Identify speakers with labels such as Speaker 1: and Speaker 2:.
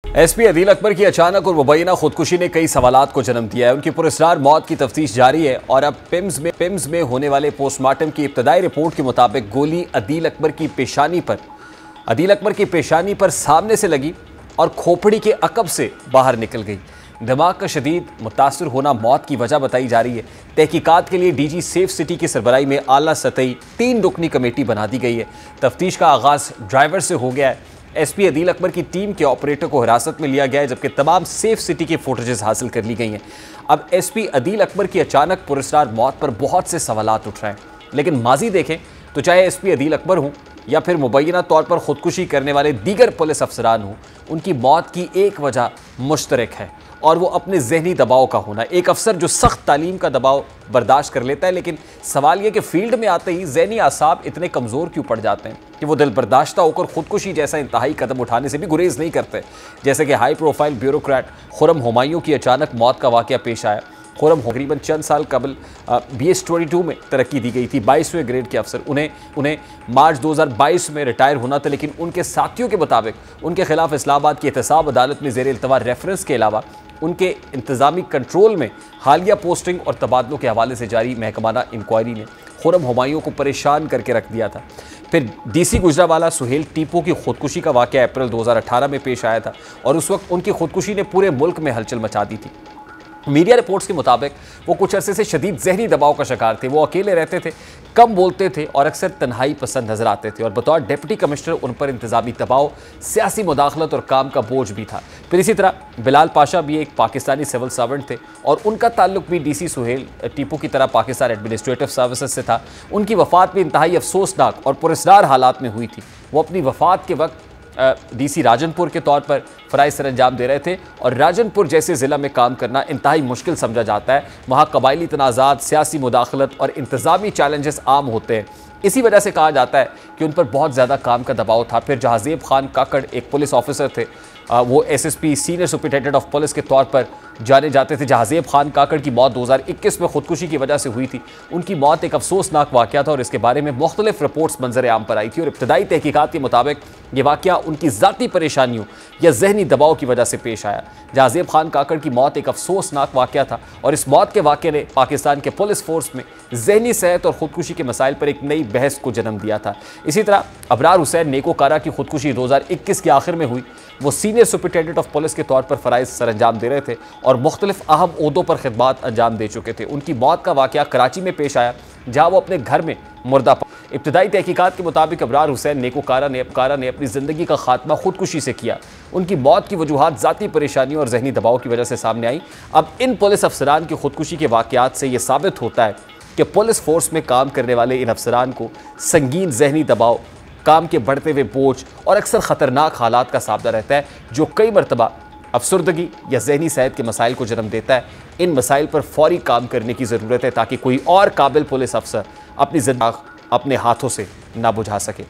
Speaker 1: SP Adeel Akbar की अचानक और मुबैना खुदकुशी ने कई सवालात को जन्म दिया है। उनकी पुरस्कार मौत की तफ्तीश जारी है और अब पिम्स में होने वाले पोस्टमार्टम की इब्तदाई रिपोर्ट के मुताबिक गोली अदील अकबर की पेशानी पर सामने से लगी और खोपड़ी के अकब से बाहर निकल गई। दिमाग का शदीद मुतासर होना मौत की वजह बताई जा रही है। तहकीकात के लिए डीजी सेफ सिटी की सरबराही में आला सतही 3 रुकनी कमेटी बना दी गई है। तफ्तीश का आगाज ड्राइवर से हो गया है। एसपी अदील अकबर की टीम के ऑपरेटर को हिरासत में लिया गया है, जबकि तमाम सेफ सिटी की फुटेजेस हासिल कर ली गई हैं। अब एसपी अदील अकबर की अचानक पुरस्कार मौत पर बहुत से सवालात उठ रहे हैं, लेकिन माजी देखें तो चाहे एसपी अदील अकबर हों या फिर मुबैना तौर पर खुदकुशी करने वाले दीगर पुलिस अफसरान हों, उनकी मौत की एक वजह मुश्तरक है और वो अपने जहनी दबाव का होना। एक अफसर जो सख्त तालीम का दबाव बर्दाश्त कर लेता है, लेकिन सवाल यह कि फील्ड में आते ही जहनी आसाब इतने कमज़ोर क्यों पड़ जाते हैं कि वो दिल बर्दाश्ता होकर खुदकुशी जैसा इंतहाई कदम उठाने से भी गुरेज नहीं करते। जैसे कि high profile bureaucrat Khurram Humayun की अचानक मौत का वाक़या पेश आया। खुर्रम तकरीबन चंद साल कबल BS-22 में तरक्की दी गई थी। 22वें ग्रेड के अफसर उन्हें मार्च 2022 में रिटायर होना था, लेकिन उनके साथियों के मुताबिक उनके खिलाफ इस्लामाबाद की एहतसाब अदालत में ज़ेर इल्तवा रेफरेंस के अलावा उनके इंतज़ामी कंट्रोल में हालिया पोस्टिंग और तबादलों के हवाले से जारी महकमाना इंक्वायरी ने खुर्रम हुमायूं को परेशान करके रख दिया था। फिर DC गुजरावाला सुहेल टीपू की खुदकुशी का वाक़या अप्रैल 2018 में पेश आया था और उस वक्त उनकी खुदकुशी ने पूरे मुल्क में हलचल मचा दी थी। मीडिया रिपोर्ट्स के मुताबिक वो कुछ अरसे से शदीद जहनी दबाव का शिकार थे। वो अकेले रहते थे, कम बोलते थे और अक्सर तन्हाई पसंद नजर आते थे और बतौर डिप्टी कमिश्नर उन पर इंतजामी दबाव, सियासी मुदाखलत और काम का बोझ भी था। फिर इसी तरह बिलाल पाशा भी एक पाकिस्तानी सिविल सर्वेंट थे और उनका ताल्लुक भी DC सुहेल टीपू की तरह पाकिस्तान एडमिनिस्ट्रेटिव सर्विसेज से था। उनकी वफात भी इंतहाई अफसोसनाक और पुरस्कार हालात में हुई थी। वो अपनी वफात के वक्त DC राजनपुर के तौर पर फ़राइज़ सर अंजाम दे रहे थे और राजनपुर जैसे ज़िला में काम करना इंतहाई मुश्किल समझा जाता है। वहाँ कबायली तनाज़ात, सियासी मुदाखलत और इंतज़ामी चैलेंजेस आम होते हैं। इसी वजह से कहा जाता है कि उन पर बहुत ज़्यादा काम का दबाव था। फिर जहाज़ेब खान काकड़ एक पुलिस ऑफिसर थे, वो SSP senior superintendent of police के तौर पर जाने जाते थे। जहाज़ेब खान काकड़ की मौत 2021 में खुदकुशी की वजह से हुई थी। उनकी मौत एक अफसोसनाक वाक़या था और इसके बारे में मुख्तलिफ रिपोर्ट्स मंजर आम पर आई थी और इब्तदाई तहकीकात के मुताबिक ये वाक़या उनकी ज़ाती परेशानियों या जहनी दबाव की वजह से पेश आया। जहाज़ेब खान काकड़ की मौत एक अफसोसनाक वाक़या था और इस मौत के वाक़े ने पाकिस्तान के पुलिस फोर्स में जहनी सेहत और खुदकुशी के मसाइल पर एक नई बहस को जन्म दिया था। इसी तरह अबरार हुसैन नेकोकारा की खुदकुशी 2021 के आखिर में हुई। वो सीनियर सुपरिटेंडेंट ऑफ पुलिस के तौर पर फ़राइज़ सर अंजाम दे रहे थे और मुख्तलिफ अहम ओहदों पर खिदमात अंजाम दे चुके थे। उनकी मौत का वाक़या कराची में पेश आया, जहाँ वो अपने घर में मुर्दा पा। इब्तदाई तहकीकात के मुताबिक अबरार हुसैन नेकोकारा ने अपनी ज़िंदगी का खात्मा खुदकुशी से किया। उनकी मौत की वजूहात ज़ाती परेशानियों और जहनी दबाव की वजह से सामने आई। अब इन पुलिस अफसरान की खुदकुशी के वाक़यात से ये साबित होता है कि पुलिस फोर्स में काम करने वाले इन अफसरान को संगीन जहनी दबाव, काम के बढ़ते हुए बोझ और अक्सर ख़तरनाक हालात का सामना रहता है, जो कई मरतबा अफसरदगी या जहनी सेहत के मसाइल को जन्म देता है। इन मसाइल पर फौरी काम करने की ज़रूरत है ताकि कोई और काबिल पुलिस अफसर अपनी ज़िंदगी अपने हाथों से ना बुझा सके।